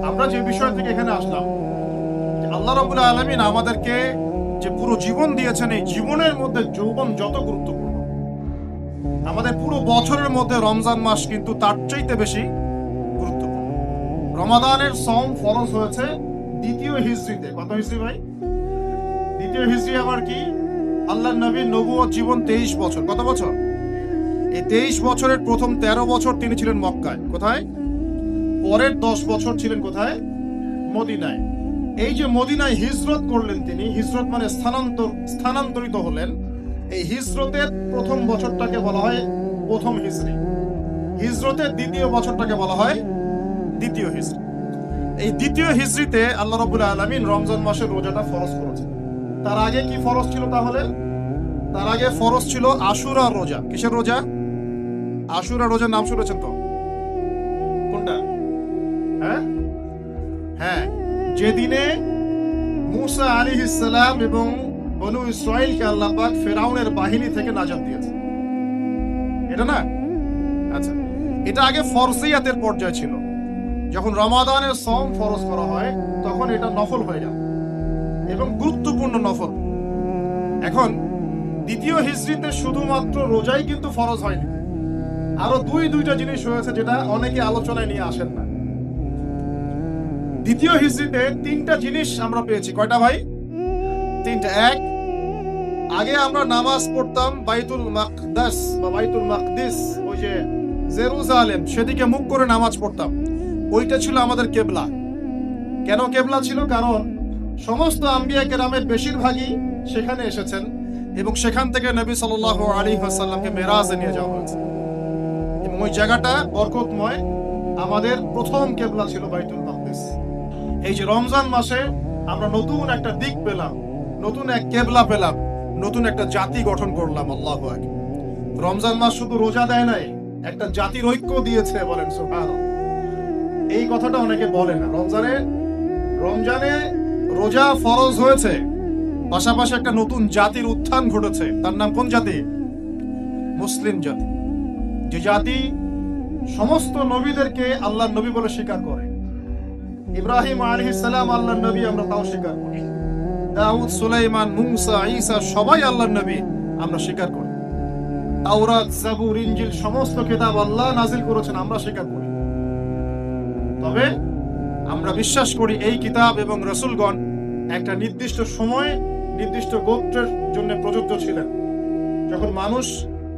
আমরা যে বিষয় থেকে এখানে আসলাম, আল্লাহ রাব্বুল আলামিন আমাদেরকে যে পুরো জীবন দিয়েছেন, এই জীবনের মধ্যে যৌবন যত গুরুত্বপূর্ণ, আমাদের পুরো বছরের মধ্যে রমজান মাস কিন্তু তার চাইতে বেশি গুরুত্বপূর্ণ। রমাদানের সম ফরজ হয়েছে দ্বিতীয় হিজরিতে। কত হিজরি ভাই? দ্বিতীয় হিজরি আবার কি? আল্লাহর নবীর নবুয়ত জীবন 23 বছর। কত বছর? এই 23 বছরের প্রথম 13 বছর তিনি ছিলেন মক্কায়। কোথায়? পরের 10 বছর ছিলেন কোথায়? মদিনায়। এই যে মদিনায় হিজরত করলেন তিনি, হিজরত মানে স্থানান্তরিত হলেন। এই হিজরতের প্রথম বছরটাকে বলা হয় প্রথম হিজরি, হিজরতের দ্বিতীয় বছরটাকে বলা হয় দ্বিতীয় হিজরি। এই দ্বিতীয় হিজরিতে আল্লাহ রাব্বুল আলামিন রমজান মাসের রোজাটা ফরজ করেছেন। তার আগে কি ফরজ ছিল তাহলে? তার আগে ফরজ ছিল আশুরা রোজা। কিসের রোজা? আশুরা রোজার নাম শুনেছেন তো? কোনটা? হ্যাঁ হ্যাঁ, যেদিনে মুসা আলাইহিস সালাম এবং বনু ইসরাইলকে আল্লাহ পাক ফেরাউনের বাহিনী থেকে নাজাত দিয়েছে, এটা না? আচ্ছা, এটা আগে ফরজিয়াতের পর্যায়ে ছিল। যখন রমাদানের সম ফরজ করা হয় তখন এটা নফল হয়ে যায় এবং গুরুত্বপূর্ণ নফল। এখন দ্বিতীয় হিজরিতে শুধুমাত্র রোজাই কিন্তু ফরজ হয়নি, আরো দুইটা জিনিস হয়েছে যেটা অনেকে আলোচনায় নিয়ে আসেন না। দ্বিতীয় হিজরিতে 3টা জিনিস আমরা পেয়েছি। কয়টা ভাই? 3টা। এক, আগে আমরা নামাজ পড়তাম বাইতুল মাকদাস বা বাইতুল মাকদিস, ওই যে জেরুজালেম, সেদিকে মুখ করে নামাজ পড়তাম। ওইটা ছিল আমাদের কেবলা। কেন কেবলা ছিল? কারণ সমস্ত আম্বিয়া কেরামের বেশিরভাগই সেখানে এসেছেন এবং সেখান থেকে নবী সাল্লাল্লাহু আলাইহি ওয়াসাল্লামকে মেরাজে নিয়ে যাওয়া হয়েছে এবং ওই জায়গাটা বরকতময়। আমাদের প্রথম কেবলা ছিল বাইতুল মাকদিস। এই যে রমজান মাসে আমরা নতুন একটা দিক পেলাম, নতুন এক কেবলা পেলাম, নতুন একটা জাতি গঠন করলাম। আল্লাহু আকবার। রমজান মাস শুধু রোজা দেয় নাই, একটা জাতির ঐক্য দিয়েছে। বলেন সুবহানাল্লাহ। এই কথাটা অনেকে বলে না। রমজানে রোজা ফরজ হয়েছে, পাশাপাশি একটা নতুন জাতির উত্থান ঘটেছে। তার নাম কোন জাতি? মুসলিম জাতি। যে জাতি সমস্ত নবীদেরকে আল্লাহর নবী বলে স্বীকার করে। ইব্রাহিম আলাইহিস সালাম আল্লাহর নবী, আমরা তাও স্বীকার করি। দাউদ, সুলাইমান, মুসা, ঈসা সবাই আল্লাহর নবী, আমরা স্বীকার করি। তাওরাত, জাবুর, ইনজিল সমস্ত কিতাব আল্লাহ নাজিল করেছেন, আমরা স্বীকার করি। তবে আমরা বিশ্বাস করি এই কিতাব এবং রাসূলগণ একটা নির্দিষ্ট সময়ে নির্দিষ্ট গোত্রের জন্য প্রযোজ্য ছিলেন। যখন মানুষ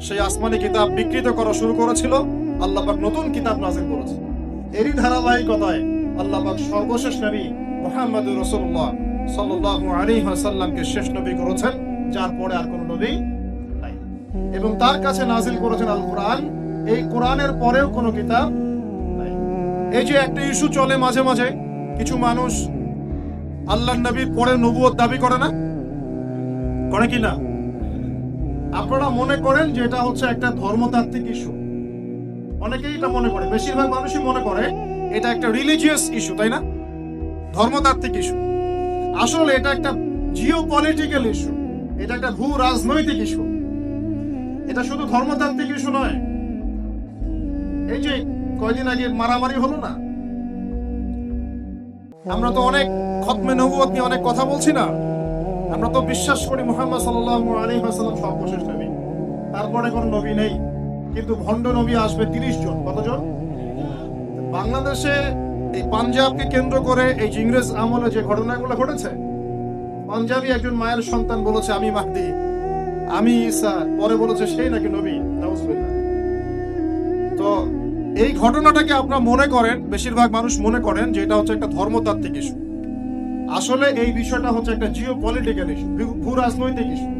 সেই আসমানি কিতাব বিকৃত করা শুরু করেছিল, আল্লাহ পাক নতুন কিতাব নাজিল করেছেন। এরই ধারাবাহিকতায় আল্লাহ পাক সর্বশেষ নবী মুহাম্মদুর রাসূলুল্লাহ সাল্লাল্লাহু আলাইহি ওয়াসাল্লামকে শেষ নবী করেছেন, যার পরে আর কোনো নবী নাই। এবং তার কাছে নাজিল করেছেন আল কোরআন। এই কোরআনের পরেও কোনো কিতাব নাই। এই যে একটা ইস্যু চলে মাঝে মাঝে, কিছু মানুষ আল্লাহর নবীর পরে নবুয়ত দাবি করে না? করে কি না? আপনারা মনে করেন যে এটা হচ্ছে একটা ধর্মতাত্ত্বিক ইস্যু। অনেকেই এটা মনে করে, বেশিরভাগ মানুষই মনে করে এটা একটা রিলিজিয়াস ইস্যু, তাই না? ধর্মতাত্ত্বিক ইস্যু। আসলে এটা একটা জিওপলিটিক্যাল ইস্যু, এটা একটা ভূ রাজনৈতিক ইস্যু। এটা শুধু ধর্মতাত্ত্বিক ইস্যু নয়। এই যে কয়দিন আগে মারামারি হলো না, আমরা তো অনেক খতমে নবুয়ত নিয়ে অনেক কথা বলছি না? আমরা তো বিশ্বাস করি মুহাম্মদ সাল্লাল্লাহু আলাইহি ওয়াসাল্লাম সর্বশেষ নবী, তারপরে কোনো নবী নেই। কিন্তু ভণ্ড নবী আসবে 30 জন। কতজন? বাংলাদেশে এই পাঞ্জাবকে কেন্দ্র করে এই যে ইংরেজ আমলে যে ঘটনাগুলো ঘটেছে, পাঞ্জাবি একজন মায়ের সন্তান বলেছে আমি মাহদি, আমি ঈসা, পরে বলেছে সেই নাকি নবী। নাউজুবিল্লাহ। তো এই ঘটনাটাকে আপনারা মনে করেন, বেশিরভাগ মানুষ মনে করেন যে এটা হচ্ছে একটা ধর্মতাত্ত্বিক ইস্যু। আসলে এই বিষয়টা হচ্ছে একটা জিওপলিটিক্যাল ইস্যু, ভূ রাজনৈতিক ইস্যু।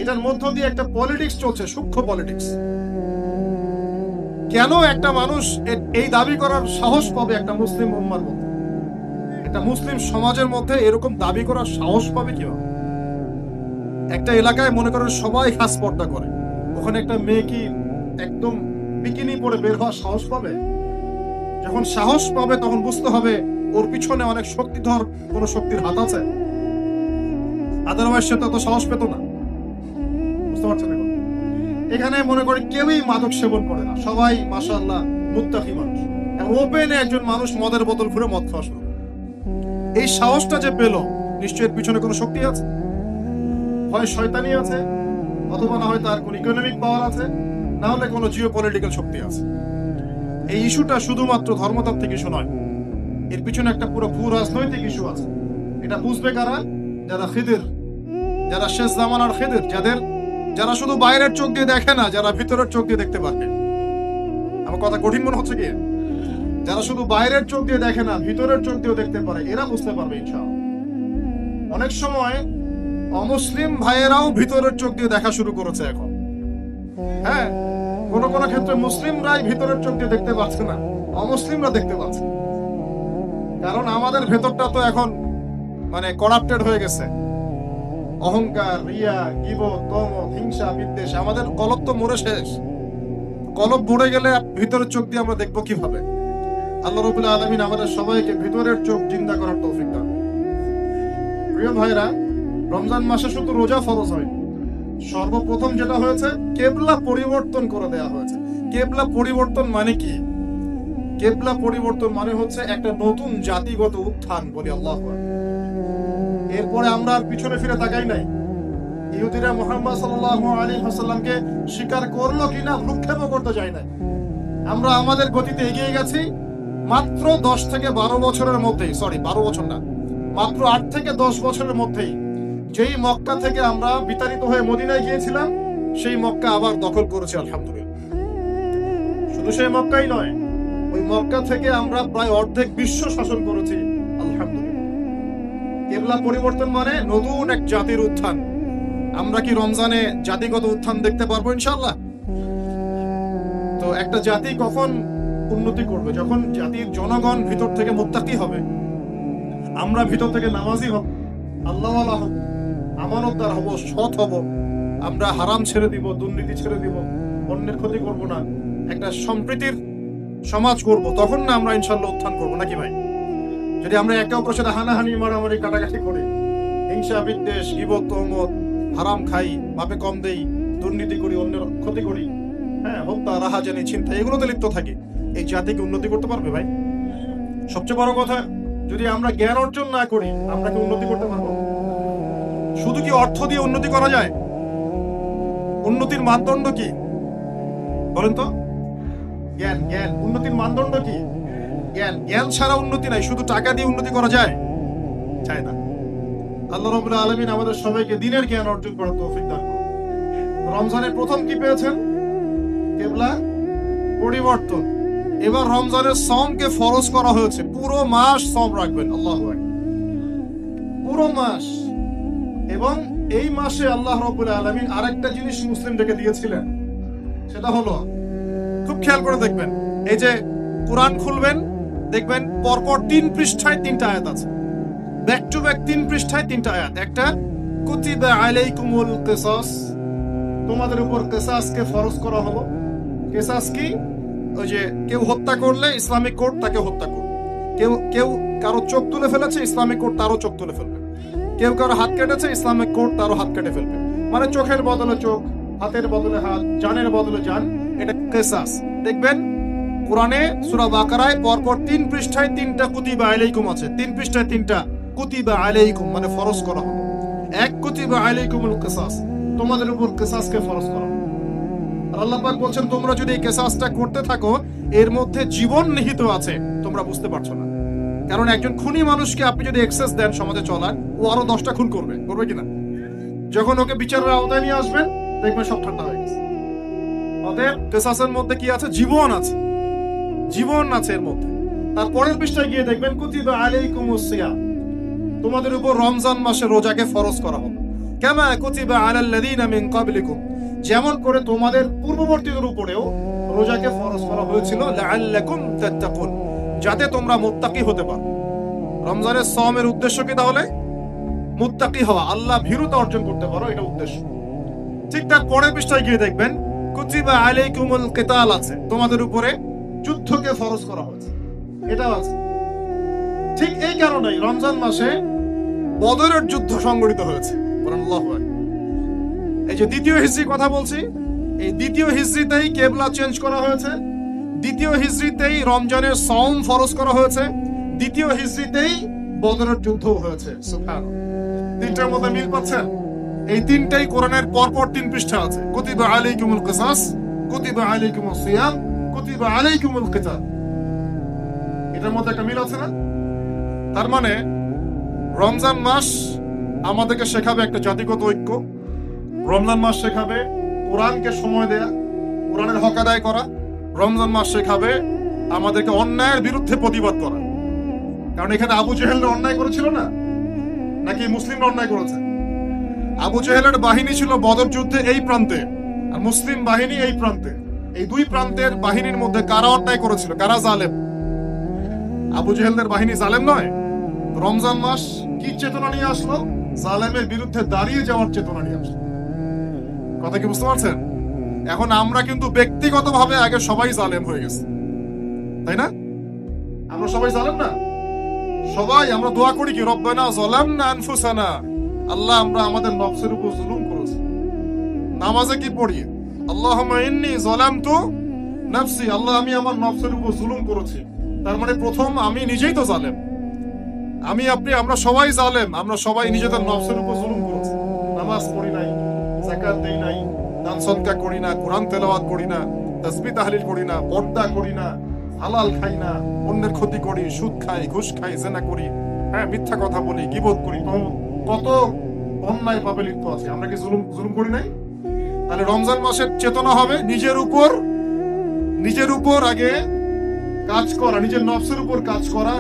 এটার মধ্য দিয়ে একটা পলিটিক্স চলছে, সূক্ষ্ম পলিটিক্স। কেন একটা মানুষ এই দাবি করার সাহস পাবে একটা মুসলিম উম্মার মধ্যে, একটা মুসলিম সমাজের মধ্যে এরকম দাবি করার সাহস পাবে কিভাবে? একটা এলাকায় মনে করেন সবাই খাস পর্দা করে, ওখানে একটা মেয়ে কি একদম বিকিনি পরে বের হওয়ার সাহস পাবে? যখন সাহস পাবে তখন বুঝতে হবে ওর পিছনে অনেক শক্তিধর কোন শক্তির হাত আছে। আদারওয়াইজ সে তো সাহস পেত না। বুঝতে পারছেন? এখানে মনে করি কেউই মাদক সেবন করে না, সবাই মাশাআল্লাহ মুত্তাকি মানুষ। ওপেনে একজন মানুষ মদের বোতল ঘুরে মদ খাওয়া শুরু করে। এই সাহসটা যে পেল, নিশ্চয়ের পিছনে কোনো শক্তি আছে, হয় শয়তানি আছে, অথবা না হয় তার কোন ইকোনমিক পাওয়ার আছে, না হলে কোনো জিওপলিটিক্যাল শক্তি আছে। এই ইস্যুটা শুধুমাত্র ধর্মতাত্ত্বিক ইস্যু নয়, এর পিছনে একটা পুরো ভূ রাজনৈতিক ইস্যু আছে। এটা বুঝবে কারা? যারা খিদির, যারা শেষ জামানার খিদির, যারা শুধু বাইরের চোখ দিয়ে দেখে না, যারা ভিতরের চোখ দিয়ে দেখতে পারবে। আমার কথা কঠিন মনে হচ্ছে কি? যারা শুধু বাইরের চোখ দিয়ে দেখে না, ভিতরের চোখ দিয়েও দেখতে পারে, এরা বুঝতে পারবে ইনশাআল্লাহ। অনেক সময় অমুসলিম ভাইয়েরাও ভিতরের চোখ দিয়ে দেখা শুরু করেছে এখন। হ্যাঁ, কোন কোন ক্ষেত্রে মুসলিমরাই ভিতরের চোখ দিয়ে দেখতে পাচ্ছে না, অমুসলিমরা দেখতে পাচ্ছে। কারণ আমাদের ভেতরটা তো এখন মানে করাপ্টেড হয়ে গেছে। অহংকার, রিয়া, গীবত, তমস, হিংসা, বিদ্বেষ, আমাদের কলব তো মরে শেষ। কলব মরে গেলে ভিতরের চোখ দিয়ে আমরা দেখবো কিভাবে? আল্লাহ রাব্বুল আলামিন আমাদের সবাইকে ভিতরের চোখ জিন্দা করার তৌফিক দান। প্রিয় ভাইরা, রমজান মাসে শুধু রোজা ফরজ হয়, সর্বপ্রথম যেটা হয়েছে, কেবলা পরিবর্তন করে দেওয়া হয়েছে। কেবলা পরিবর্তন মানে কি? কেবলা পরিবর্তন মানে হচ্ছে একটা নতুন জাতিগত উত্থান, বলি আল্লাহু আকবার। এরপরে আমরা আর পিছনে ফিরে তাকাই নাই। ইহুদিরা মুহাম্মদ সাল্লাল্লাহু আলাইহি ওয়াসাল্লামকে স্বীকার করলো কিনা ভ্রুক্ষেপও করতে যায় না। আমরা আমাদের গতিতে এগিয়ে গেছি। মাত্র 10 থেকে 12 বছরের মধ্যেই, 12 বছর না, মাত্র 8 থেকে 10 বছরের মধ্যেই যেই মক্কা থেকে আমরা বিতাড়িত হয়ে মদিনায় গিয়েছিলাম, সেই মক্কা আবার দখল করেছে আলহামদুলিল্লাহ। শুধু সেই মক্কাই নয়, ওই মক্কা থেকে আমরা প্রায় অর্ধেক বিশ্ব শাসন করেছি আলহামদুলিল্লাহ। কেবলা পরিবর্তন মানে নতুন এক জাতির উত্থান। আমরা কি রমজানে জাতিগত উত্থান দেখতে পারবো ইনশাআল্লাহ? তো একটা জাতি কখন উন্নতি করবে? যখন জাতির জনগণ ভিতর থেকে মুত্তাকি হবে, আমরা ভিতর থেকে নামাজি হব, আল্লাহওয়ালা হব, আমানতদার হব, সৎ হব, আমরা হারাম ছেড়ে দিব, দুর্নীতি ছেড়ে দিব, অন্যের ক্ষতি করব না, একটা সম্প্রীতির সমাজ করব, তখন না আমরা ইনশাআল্লাহ উত্থান করবো, নাকি ভাই? যদি আমরা একে অপরের সাথে হানাহানি, মারামারি, কাটাকাটি করি, হিংসা, বিদ্বেষ, গীবত, তহমত, হারাম খাই, মাপে কম দেই, দুর্নীতি করি, অন্যের ক্ষতি করি, হ্যাঁ, হত্যা, রাহাজানি, ছিনতাই, এগুলোতে লিপ্ত থাকি, এই জাতিকে উন্নতি করতে পারবে ভাই? সবচেয়ে বড় কথা, যদি আমরা জ্ঞান অর্জন না করি, আমরা কি উন্নতি করতে পারবো? শুধু কি অর্থ দিয়ে উন্নতি করা যায়? উন্নতির মানদণ্ড কি বলেন তো? জ্ঞান। জ্ঞান উন্নতির মানদণ্ড কি? জ্ঞান। জ্ঞান ছাড়া উন্নতি নাই। শুধু টাকা দিয়ে উন্নতি করা যায়? চায় না। আল্লাহ রাব্বুল আলামিন আমাদের সবাইকে দ্বীনের জ্ঞান অর্জন করার তৌফিক দান করুন। রমজানের প্রথম কি পেয়েছেন? কেবলা পরিবর্তন। এবার রমজানের সওমকে ফরজ করা হয়েছে, পুরো মাস সওম রাখবেন। আল্লাহু আকবার, পুরো মাস। এবং এই মাসে আল্লাহ রাব্বুল আলামিন আরেকটা জিনিস মুসলিমদেরকে দিয়েছিলেন, সেটা হলো, খুব খেয়াল করে দেখবেন, এই যে কোরআন খুলবেন, দেখবেন পরপর 3 পৃষ্ঠায় 3টা আয়াত আছে, ব্যাক টু ব্যাক 3 পৃষ্ঠায় 3টা আয়াত। একটা, কুতিবা আলাইকুমুল কিসাস, তোমাদের উপর কিসাসকে ফরজ করা হলো। কিসাস কি? ওই যে কেউ হত্যা করলে ইসলামিক কোর্ট তাকে হত্যা করবে, কেউ কারো চোখ তুলে ফেলেছে, ইসলামিক কোর্ট তারও চোখ তুলে ফেলবে, কেউ কারো হাত কেটেছে, ইসলামিক কোর্ট তারও হাত কেটে ফেলবে। মানে চোখের বদলে চোখ, হাতের বদলে হাত, জানের বদলে জান, এটা কিসাস। দেখবেন কোরআনে সূরা বাকারায় পরপর 3 পৃষ্ঠায় 3টা কুতিবা আলাইকুম আছে, 3 পৃষ্ঠায় 3টা কুতিবা আলাইকুম, মানে ফরজ করা হলো। এক, কুতিবা আলাইকুমুল কিসাস, তোমাদের উপর কিসাসকে ফরজ করা হলো। আল্লাহ পাক বলছেন, তোমরা যদি এই কিসাসটা করতে থাকো, এর মধ্যে জীবন নিহিত আছে, তোমরা বুঝতে পারছো না। কারণ একজন খুনি মানুষকে আপনি যদি এক্সেস দেন সমাজে চলার, ও আরো 10টা খুন করবে কিনা? যখন ওকে বিচারের আওতায় নিয়ে আসবেন, দেখবেন সব ঠান্ডা হয়ে গেছে। অতএব কিসাসের মধ্যে কি আছে? জীবন আছে, জীবন আছে এর মধ্যে। তারপরের পৃষ্ঠায় গিয়ে দেখবেন, কুতিবা আলাইকুমুস সিয়াম, তোমাদের উপর রমজান মাসে রোজাকে ফরজ করা হলো। কামা কুতিবা আলাল্লাযীনা মিন ক্বাবলিকুম, যেমন করে তোমাদের পূর্ববর্তীদের উপরেও রোজাকে ফরজ করা হয়েছিল, লাআল্লাকুম তাত্তাকুন, যাতে তোমরা মুত্তাকি হতে পারো। রমজানের সওমের উদ্দেশ্য কি তাহলে? মুত্তাকি হওয়া, আল্লাহ ভীরুতা অর্জন করতে পারো, এটা উদ্দেশ্য। ঠিক তার পরের পৃষ্ঠায় গিয়ে দেখবেন, কুতিবা আলাইকুমুল কিতাল আছে, তোমাদের উপরে যুদ্ধকে ফরজ করা হয়েছে, এটাও আছে। ঠিক এই কারণেই রমজান মাসে বদরের যুদ্ধ সংঘটিত হয়েছে। আল্লাহু আকবার। এই যে দ্বিতীয় হিজরি কথা বলছি, এই দ্বিতীয় হিজরিতেই কেবলা চেঞ্জ করা হয়েছে, দ্বিতীয় হিজরিতেই রমজানের সওম ফরজ করা হয়েছে, দ্বিতীয় হিজরিতেই বদরের যুদ্ধ হয়েছে। সুবহানাল্লাহ। তিনটার মধ্যে মিল পাচ্ছেন? এই তিনটাই কোরআনের পরপর 3 পৃষ্ঠা আছে। কুতিবা আলাইকুমুল কিসাস, কুতিবা আলাইকুমুস সিয়াম, কুতিবা আলাইকুমুল কিতাল। এটার মধ্যে একটা মিল আছে না? তার মানে রমজান মাস আমাদেরকে শেখাবে একটা জাতিগত ঐক্য, রমজান মাস শেখাবে কোরআনকে সময় দেয়া, কোরআনের হক আদায় করা, রমজান মাস শেখাবে আমাদেরকে অন্যায়ের বিরুদ্ধে প্রতিবাদ করা। কারণ এখানে আবু জেহেল অন্যায় করেছিল না, নাকি মুসলিমরা অন্যায় করেছে? আবু জেহেলের বাহিনী ছিল বদর যুদ্ধে এই প্রান্তে, আর মুসলিম বাহিনী এই প্রান্তে। এই দুই প্রান্তের বাহিনীর মধ্যে কারা অন্যায় করেছিল, কারা জালেম? আবু জেহেলদের বাহিনী জালেম নয়। রমজান মাস কি চেতনা নিয়ে আসলো? জালেমের বিরুদ্ধে দাঁড়িয়ে যাওয়ার চেতনা নিয়ে আসলো। কথা কি বুঝতে পারছেন? এখন আমরা কিন্তু ব্যক্তিগতভাবে আগে সবাই জালেম হয়ে গেছে, তাই না? আমরা সবাই জালেম না? সবাই আমরা দোয়া করি কি, রব্বানা যালামনা আনফুসানা, আল্লাহ আমরা আমাদের নফসের উপর জুলুম করেছি। নামাজে কি পড়ি? আল্লাহুম্মা ইন্নী যালামতু নাফসি, আল্লাহ আমি আমার নফসের উপর জুলুম করেছি। তার মানে প্রথম আমি নিজেই তো জালেম। আমি আপনি আমরা সবাই জালেম, আমরা সবাই নিজেদের নফসের উপর জুলুম করেছি। নামাজ পড়ি নাই, যাকাত দেই নাই, দান সদকা করি না, কোরআন তেলাওয়াত করি না, তাসবিহ তাহলিল করি না, পর্দা করি না, হালাল খাই না, অন্যের ক্ষতি করি, সুদ খাই, ঘুষ খাই, জেনা করি, হ্যাঁ মিথ্যা কথা বলি, গীবত করি, কত অন্যায় পাপে লিপ্ত আছে। আমরা কি জুলুম করি নাই? তাহলে রমজান মাসের চেতনা হবে নিজের উপর আগে কাজ করা, নিজের নফসের উপর কাজ করা,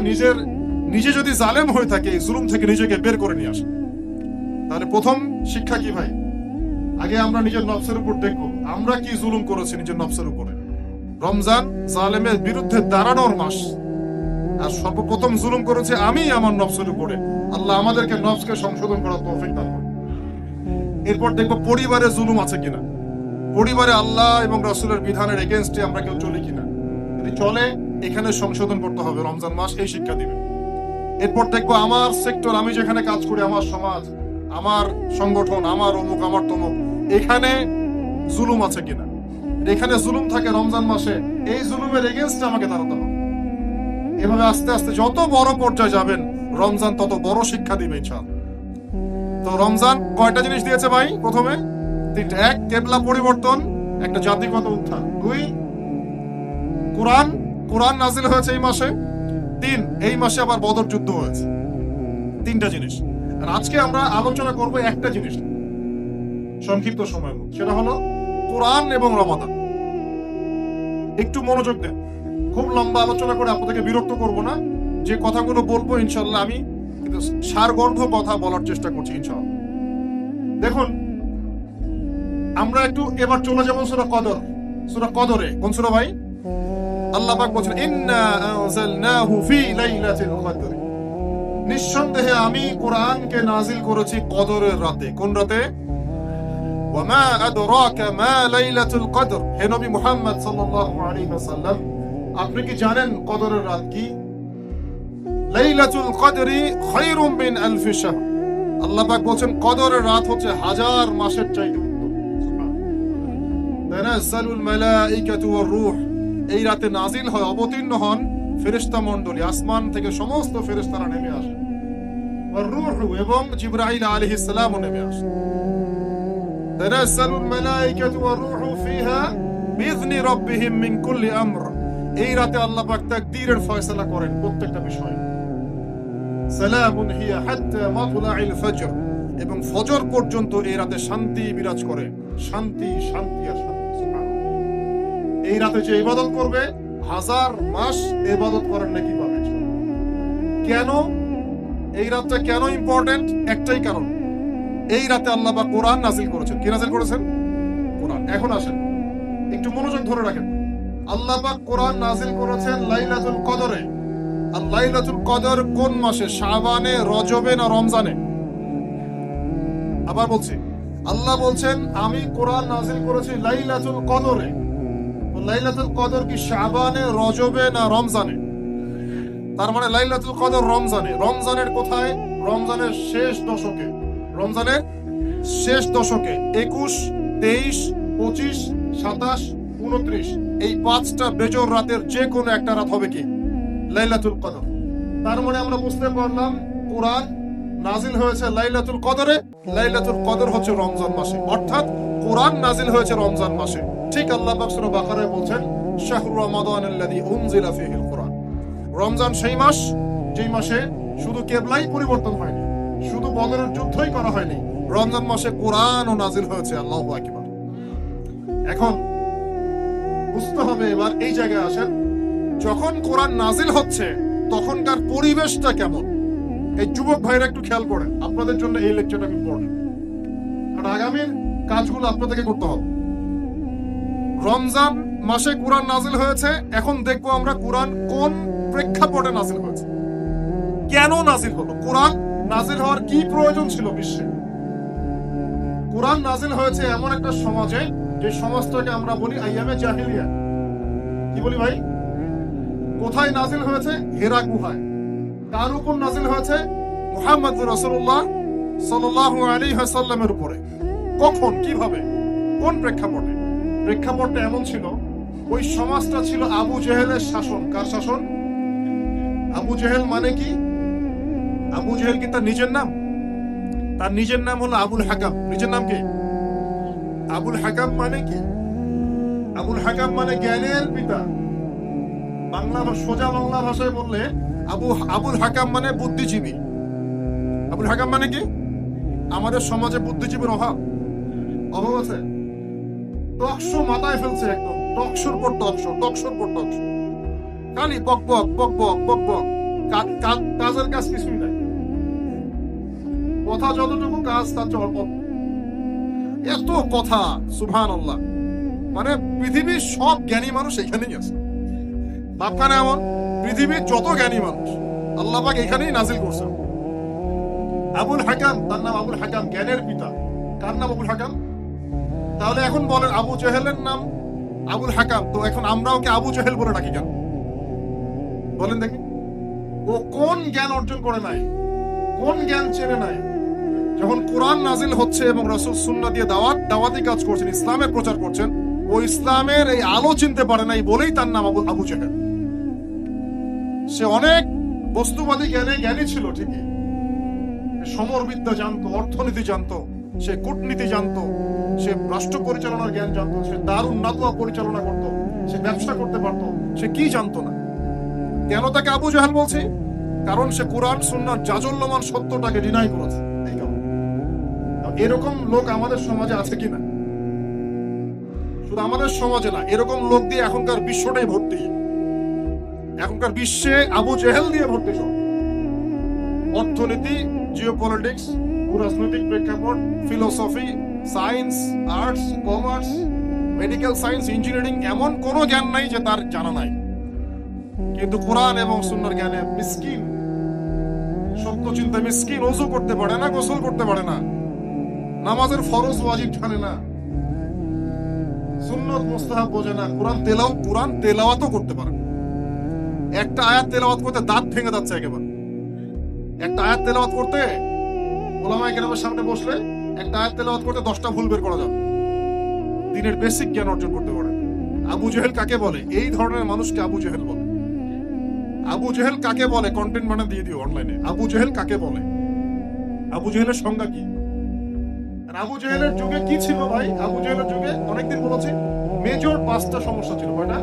নিজে যদি জালেম হয়ে থাকে জুলুম থেকে নিজেকে বের করে নিয়ে আসে। তাহলে প্রথম শিক্ষা কি ভাই? আগে আমরা নিজের নফসের উপর দেখবো আমরা কি জুলুম করেছি নিজের নফসের উপরে। রমজান জালেমের বিরুদ্ধে দাঁড়ানোর মাস, আর সর্বপ্রথম জুলুম করেছে আমি আমার নফসের উপরে। আল্লাহ আমাদেরকে নফসকে সংশোধন করার তৌফিক দান করুন। এরপর দেখবো পরিবারে জুলুম আছে কিনা, পরিবারে আল্লাহ এবং রাসূলের বিধানের এগেইনস্টে আমরা কেউ চলি কিনা। যদি চলে এখানে সংশোধন করতে হবে, রমজান মাস এই শিক্ষা দিবে। এরপর দেখবো আমার সেক্টর, আমি যেখানে কাজ করি, আমার সমাজ, আমার সংগঠন, আমার অমুক আমার তমুক, এখানে জুলুম আছে কিনা। এখানে জুলুম থাকে রমজান মাসে, এই জুলুমের এগেইনস্টে আমাকে দাঁড়াতে হবে। এভাবে আস্তে আস্তে যত বড় পর্যায়ে যাবেন রমজান তত বড় শিক্ষা দিবে ইনশাআল্লাহ। তো রমজান কয়টা জিনিস দিয়েছে ভাই? প্রথমে 3টা। 1 কিবলা পরিবর্তন, একটা জাতিগত উত্থান। 2 কোরআন নাজিল হয়েছে এই মাসে। 3 এই মাসে আবার বদর যুদ্ধ হয়েছে। 3টা জিনিস। আর আজকে আমরা আলোচনা করব একটা জিনিস সংক্ষিপ্ত সময়ের মধ্যে, সেটা হলো কোরআন এবং রমাদান। একটু মনোযোগ দেন, খুব লম্বা আলোচনা করে আপনাদেরকে বিরক্ত করব না। যে কথাগুলো বলবো ইনশাআল্লাহ আমি সারগর্ভ কথা বলার চেষ্টা করছি ইনশাআল্লাহ। দেখুন আমরা একটু এবার চলে যাব সূরা কদরে। কোন সূরা ভাই? আল্লাহ পাক বলেন ইন্না আনজালনাহু ফি লাইলাতিল কদর, নিঃসন্দেহে আমি কোরআনকে নাজিল করেছি কদরের রাতে। কোন রাতে? ওয়া মা আদরাকা মা লাইলাতুল কদর, হে নবী মুহাম্মদ সাল্লাল্লাহু আলাইহি ওয়াসাল্লাম আপনি কি জানেন কদরের রাত কি? লাইলাতুল কদরি খায়রুম মিন আলফি শাহর, আল্লাহ পাক বলেন কদরের রাত হচ্ছে 1000 মাসের চাইতে উত্তম। সুবহানাল্লাহ। তানাজ্জালুল মালাইকাতু ওয়ার রূহ, এই রাতে নাজিল হয়, অবতীর্ণ হন ফেরেশতা মণ্ডলী, আসমান থেকে সমস্ত ফেরেশতারা নেমে আসে। ওয়ার রূহু, এবং জিবরাইল আলাইহিস সালামও নেমে আসে। তানাজ্জালুল মালাইকাতু ওয়ার রূহু ফিহা বিইذনি রাব্বিহিম মিন কুল্লি আমর, এই রাতে আল্লাহ পাক তাকদীরের ফয়সালা করেন প্রত্যেকটা বিষয়ে। সালামুন হিয়া হাত্তা মাতলাইল ফজর, এবং ফজর পর্যন্ত এই রাতে শান্তি বিরাজ করে। শান্তি শান্তি আর শান্তি। সুবহানাল্লাহ। এই রাতে যে ইবাদত করবে 1000 মাস ইবাদত করার নেকি পাবে। কেন এই রাতটা কেন ইম্পর্টেন্ট? একটাই কারণ, এই রাতে আল্লাহ পাক কোরআন নাজিল করেছেন। কি নাজিল করেছেন? কোরআন। এখন আসেন একটু মনোযোগ ধরে রাখেন। আল্লাহ পাক কোরআন নাজিল করেছেন লাইলাতুল কদরে। আর লাইলাতুল কদর কোন মাসে? শাবানে, রজবে না রমজানে? আবার বলছি, আল্লাহ বলছেন আমি কোরআন নাজিল করেছি লাইলাতুল কদরে। লাইলাতুল কদর কি শাবানে, রজবে না রমজানে? তার মানে লাইলাতুল কদর রমজানে। রমজানের কোথায়? রমজানের শেষ দশকে। রমজানের শেষ দশকে 21, 23, 25, 27, 29 এই 5টা বেজোর রাতের যে কোনো একটা রাত হবে কি লাইলাতুল কদর। তার মানে আমরা বুঝতে পারলাম কোরআন নাজিল হয়েছে লাইলাতুল কদরে, লাইলাতুল কদর হচ্ছে রমজান মাসে, অর্থাৎ কোরআন নাজিল হয়েছে রমজান মাসে। ঠিক আল্লাহ পাক সূরা বাকারায় বলছেন শাহরু রমাদানাল্লাযী উনজিলা ফীহিল কুরআন। রমজান সেই মাস যেই মাসে শুধু কিবলাই পরিবর্তন হয়নি, শুধু বদরের যুদ্ধই করা হয়নি, রমজান মাসে কোরআনও নাজিল হয়েছে। আল্লাহু আকবার। এখন বুঝতে হবে, এবার এই জায়গায় আসেন, যখন কোরআন নাজিল হচ্ছে তখনকার পরিবেশটা কেমন? এই যুবক ভাইরা একটু খেয়াল করেন, আপনাদের জন্য এই লেকচারটা ইম্পর্টেন্ট, কারণ আগামীর কাজগুলো আপনাদেরকে করতে হবে। রমজান মাসে কোরআন নাজিল হয়েছে, এখন দেখবো আমরা কোরআন কোন প্রেক্ষাপটে নাজিল হয়েছে, কেন নাজিল হলো, কোরআন নাজিল হওয়ার কি প্রয়োজন ছিল বিশ্বে। কোরআন নাজিল হয়েছে এমন একটা সমাজে, যে সমাজটাকে আমরা বলি আইয়ামে জাহিলিয়া। কি বলি ভাই? কোথায় নাজিল হয়েছে? হেরা গুহায়। কার উপর নাজিল হয়েছে? মুহাম্মদ রাসূলুল্লাহ সাল্লাল্লাহু আলাইহি ওয়াসাল্লামের উপরে। কখন, কিভাবে, কোন প্রেক্ষাপটে? প্রেক্ষাপটটা এমন ছিল, ওই সমাজটা ছিল আবু জেহেলের শাসন। কার শাসন? আবু জেহেল মানে কি? আবু জেহেল কি তার নিজের নাম? তার নিজের নাম হলো আবুল হাকাম। নিজের নাম কি? আবুল হাকাম মানে কি? আবুল হাকাম মানে জ্ঞানের পিতা। সোজা বাংলা ভাষায় বললে আবুল হাকাম মানে বুদ্ধিজীবী। আবুল হাকাম মানে কি? আমাদের সমাজে বুদ্ধিজীবীর অভাব আছে। টকশো মাথায় ফেলছে, একদম টকশোর পর টকশো, টকশোর পর টকশো, খালি বক বক বক বক বক বক, কাজের কাজ কিছুই নাই। কথা যতটুকু, কাজ তার চেয়ে অল্প। এত কথা, সুবহানাল্লাহ। মানে পৃথিবীর সব জ্ঞানী মানুষ এখানেই আছে। ভাবখানে এমন, পৃথিবীর যত জ্ঞানী মানুষ আল্লাহ পাক এখানেই নাজিল করছে। আবুল হাকাম, তার নাম আবুল হাকাম, জ্ঞানের পিতা। কার নাম? আবুল হাকাম। তাহলে এখন বলেন, আবু জেহেলের নাম আবুল হাকাম, তো এখন আমরা ওকে আবু জেহেল বলে ডাকি কেন? বলেন দেখি, ও কোন জ্ঞান অর্জন করে নাই, কোন জ্ঞান চেনে নাই? যখন কোরআন নাজিল হচ্ছে এবং রাসূল সুন্নাহ দিয়ে দাওয়াতি কাজ করছেন, ইসলামের প্রচার করছেন, ও ইসলামের এই আলো চিনতে পারে নাই বলেই তার নাম আবু জেহেল। সে অনেক বস্তুবাদী জ্ঞানী ছিল ঠিকই, সমরবিদ্যা জানতো, অর্থনীতি জানতো, সে কূটনীতি জানতো, সে রাষ্ট্র পরিচালনার জ্ঞান জানতো, সে দারুন নাদওয়া পরিচালনা করতো, সে ব্যবসা করতে পারতো, সে কি জানতো না? কেন তাকে আবু জেহেল বলছি? কারণ সে কোরআন সুন্নাহর জাজল্যমান সত্যটাকে ডিনাই করেছে। এরকম লোক আমাদের সমাজে আছে কিনা? শুধু আমাদের সমাজে না, এরকম লোক দিয়ে এখনকার বিশ্বটাই ভর্তি। এখনকার বিশ্বে আবু জেহেল দিয়ে ভর্তি সব। অর্থনীতি, জিওপলিটিক্স, রাজনৈতিক প্রেক্ষাপট, philosophy, science, arts, commerce, medical science, engineering, এমন কোনো জ্ঞান নাই যে তার জানা নাই। কিন্তু কোরআন এবং সুন্নাহর জ্ঞানে মিসকিন, সত্য চিন্তা মিসকিন। ওযু করতে পারে না, গোসল করতে পারে না, নামাজের ফরজ ওয়াজিব জানে না, সুন্নত মুস্তাহাব বোঝে না, কোরআন তেলাওয়াতও করতে পারে। একটা আয়াত তেলাওয়াত করতে দাঁত ভেঙে যাচ্ছে একেবারে। একটা আয়াত তেলাওয়াত করতে, ওলামায়ে কেরামের সামনে বসলে একটা আয়াত তেলাওয়াত করতে 10টা ভুল বের করা যাবে। দিনের বেসিক জ্ঞান অর্জন করতে পারে। আবু জেহেল কাকে বলে? এই ধরনের মানুষকে আবু জেহেল বলে। আবু জেহেল কাকে বলে? কন্টেন্ট মানে দিয়ে দিও অনলাইনে। আবু জেহেল কাকে বলে? আবু জেহেলের সংজ্ঞা কি? আবু জেহেলের যুগে কি ছিল ভাই? আবু জেহেলের যুগে অনেকদিন বলেছি, মেজর 5টা সমস্যা ছিল। কয়টা?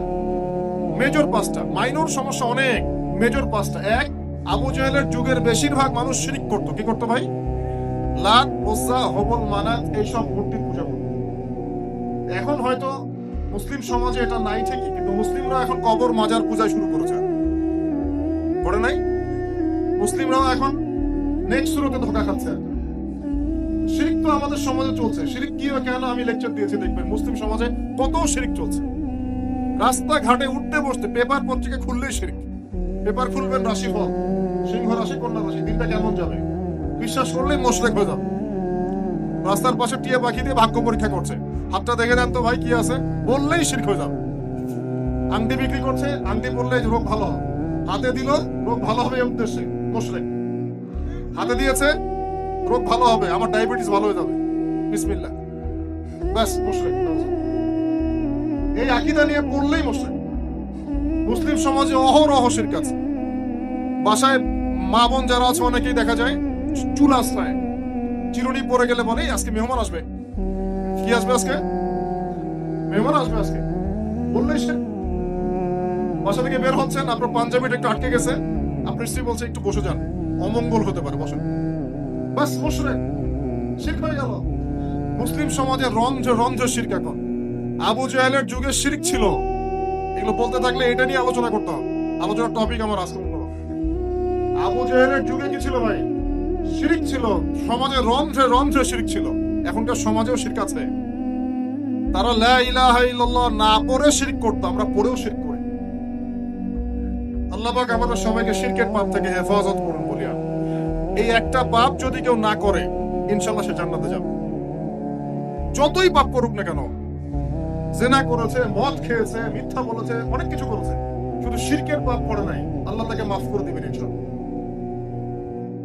মেজর 5টা। মাইনর সমস্যা অনেক, মেজর 5টা। এক, আবু জেহেলের যুগের বেশিরভাগ মানুষ শিরক করতো। কি করতো ভাই? লাত, উজ্জা, হবল, মানাত, এইসব মূর্তির পূজা করতো। এখন হয়তো মুসলিম সমাজে এটা নাই ঠিকই, কিন্তু মুসলিমরা এখন কবর মাজার পূজা শুরু করেছে, করে নাই? মুসলিমরাও এখন নেক্সট শুরুতে ধোঁকা খাচ্ছে। শিরক তো আমাদের সমাজে চলছে। শিরক কি হয় কেন আমি লেকচার দিয়েছি, দেখবেন মুসলিম সমাজে কত শিরক চলছে। রাস্তাঘাটে উঠতে বসতে পেপার পত্রিকা খুললেই শিরক। পেপার খুলবেন, রাশিফল, সিংহ রাশি, কন্যা রাশি, দিনটা কেমন যাবে বিশ্বাস করলেই মোশরেক হয়ে যাবে। রাস্তার পাশে টিয়া পাখি দিয়ে ভাগ্য পরীক্ষা করছে, হাতটা দেখে দেন তো ভাই কি আছে, বললেই শিরক হয়ে যাবে। আংটি বিক্রি করছে, আংটি পরলে রোগ ভালো হবে, হাতে দিল রোগ ভালো হবে এই উদ্দেশ্যে, মোশরেক। হাতে দিয়েছে রোগ ভালো হবে, আমার ডায়াবেটিস ভালো হয়ে যাবে, বিসমিল্লাহ, ব্যাস মোশরেক। এই আকীদা নিয়ে পড়লেই মুশরিক। মুসলিম সমাজে অহরহ শিরক আছে। বাসায় মা বোন যারা আছে অনেকেই দেখা যায় চুল আশ্রয় চিরুনি পরে গেলে বলে আজকে মেহমান আসবে। কি আসবে আজকে? মেহমান আসবে আজকে বললেই সে। বাসা থেকে বের হচ্ছেন, আপনার পাঞ্জাবিটা একটু আটকে গেছে, আপনার স্ত্রী বলছে একটু বসে যান, অমঙ্গল হতে পারে, বসেন। বাস মুশরিক, শিরক হয়ে গেল। মুসলিম সমাজে রন্ধ্র রন্ধ্র শিরক এখন। আবু জাহেলের যুগে শিরক ছিল, এগুলো বলতে থাকলে এটা নিয়ে আলোচনা করতে হবে। আলোচনার টপিক আমার আজকে অন্য। আবু জাহেলের যুগে কি ছিল ভাই? শিরক ছিল। সমাজে রন্ধ্রে রন্ধ্রে শিরক ছিল। এখনকার সমাজেও শিরক আছে। তারা লা ইলাহা ইল্লাল্লাহ না পড়ে শিরক করতো, আমরা পড়েও শিরক করি। আল্লাহ পাক আমাদের সবাইকে শিরকের পাপ থেকে হেফাজত করুন বলিয়া। এই একটা পাপ যদি কেউ না করে ইনশাআল্লাহ সে জান্নাতে যাবে। যতই পাপ করুক না কেন, জেনা করেছে, মদ খেয়েছে, মিথ্যা বলেছে, অনেক কিছু করেছে, শুধু শিরকের পাপ করে নাই, আল্লাহ তাকে মাফ করে দিবেন ইনশাআল্লাহ।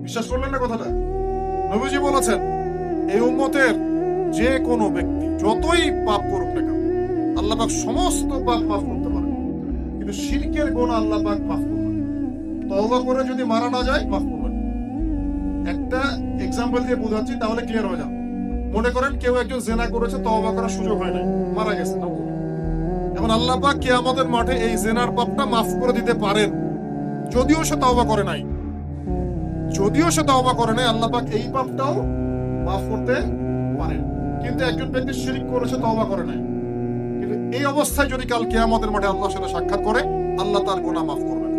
বিশ্বাস করলেন না কথাটা? নবীজি বলেছেন এই উম্মতের যে কোনো ব্যক্তি যতই পাপ করুক না কেন আল্লাহ পাক সমস্ত পাপ মাফ করতে পারে, কিন্তু শিরকের গুনাহ আল্লাহ পাক মাফ করবেন। তওবা করে যদি মারা না যায় মাফ করবেন। একটা এক্সাম্পল দিয়ে বোঝাচ্ছি তাহলে ক্লিয়ার হয়ে যাবে। মনে করেন কেউ একজন জেনা করেছে, তওবা করার সুযোগ হয় নাই, মারা গেছে। এখন আল্লাহ পাক কিয়ামতের মাঠে এই জেনার পাপটা মাফ করে দিতে পারেন, যদিও সে তওবা করে নাই। যদিও সে তওবা করে নাই, আল্লাহ পাক এই পাপটাও মাফ করতে পারেন। কিন্তু একজন ব্যক্তি শিরক করেছে, তওবা করে নাই, কিন্তু এই অবস্থায় যদি কাল কিয়ামতের মাঠে আল্লাহর সাথে সাক্ষাৎ করে, আল্লাহ তার গুনাহ মাফ করবেন।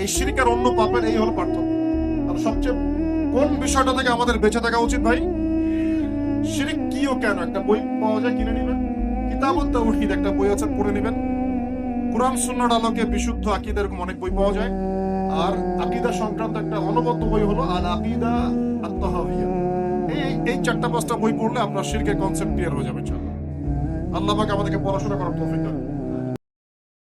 এই শিরক আর অন্য পাপের এই হলো পার্থক্য। আর সবচেয়ে কোন বিষয়টা থেকে আমাদের বেঁচে থাকা উচিত ভাই? শিরক কি ও কেন, একটা বই পাওয়া যায়, কিনে নেবেন। কিতাবুত তাওহীদ একটা বই আছে, পড়ে নেবেন। কুরআন সুন্নাহর আলোকে বিশুদ্ধ আকীদা, এরকম অনেক বই পাওয়া যায়। আর আকীদা সংক্রান্ত একটা অনবদ্য বই হলো আল আকীদা আত-তাহাওয়িয়া। এই চারটা পাঁচটা বই পড়লে আপনার শিরকের কনসেপ্ট ক্লিয়ার হয়ে যাবে ইনশাআল্লাহ। আল্লাহ পাক আমাদেরকে পড়াশোনা করার তৌফিক দান।